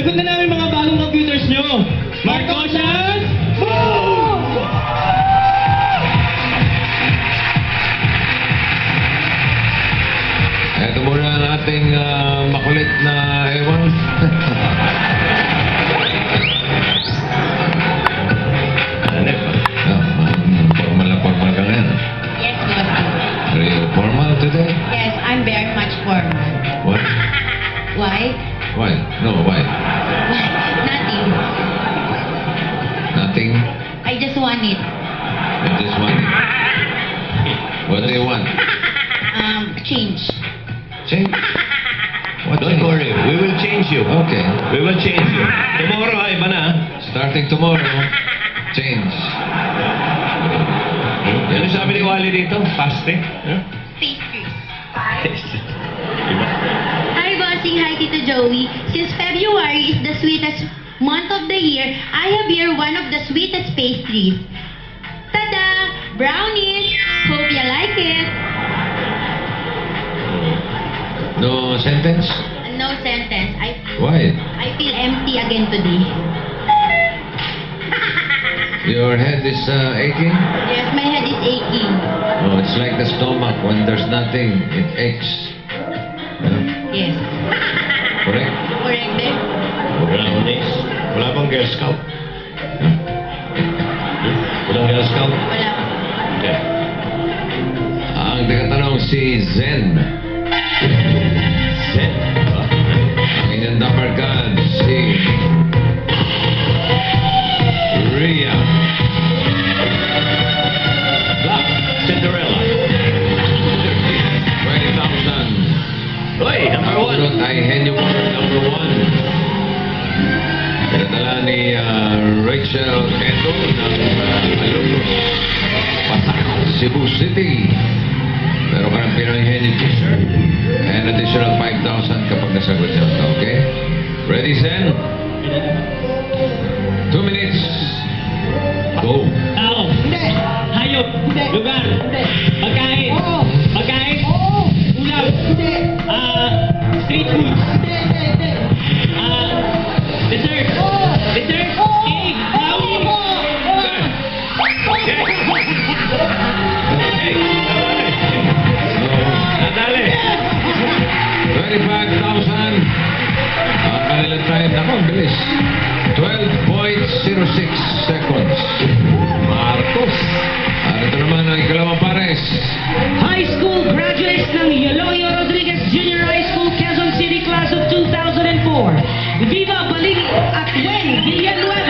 Sagot na namin mga bagong computers nyo. Marcosian, boom! Ito muna ang ating makulit na ewan. Formal ka ngayon. Yes, bossing. Are you formal today? Yes, I'm very much formal. What? Why? Why? No, why? Nothing. Nothing? I just want it. I just want it. What do you want? Change. Change? What Don't change? worry, we will change you. Okay. We will change you. Tomorrow, iba na. Starting tomorrow, change. Yan yung sabi ni Wally dito, fasting. Yeah? Pastries. Iba. Hi, bossing. Hi, Tito Joey. Since February is the sweetest month of the year, I have here one of the sweetest pastries. Tada! Brownies! Hope you like it. No sentence? No sentence. Why? I feel empty again today. Your head is aching? Yes, my head is aching. Oh, it's like the stomach. When there's nothing, it aches. Yes. Correct? Correct, babe? Brownies. Wala bang Girl Scout? Huh? Walang Girl Scout? Wala. Okay. Ang tinatanong si Zen. Set. Ang inyong number gun, si Rhea. Black. Cinderella. 20,000. Hoy, number one. Sunod ay Henyo number 1. Pinadala ni Rachel Eto ng alumnus Pasak, Cebu City. Meron ka ng Pinoy Henyo t-shirt and additional 5,000 kapag nasagot niya. Okay? Ready, Zen? 2 minutes. Go. Tao. Hindi. Hayop. Hindi. Lugar. Hindi. Pagkain. Oo. Pagkain. Oo. Ulam. Hindi. Street foods. Hindi. Dessert. Oo. Dessert. Oo. Cake. Brownie. Nadali. 25,000. Ang kanilang time. Ako, ang bilis. 12.06 seconds. Marcos. At ito naman ang ikalawang pares. High school graduates ng Eloy Rodriguez Junior High School, Quezon City Class of 2004. Viva Baling at Wen Villanueva.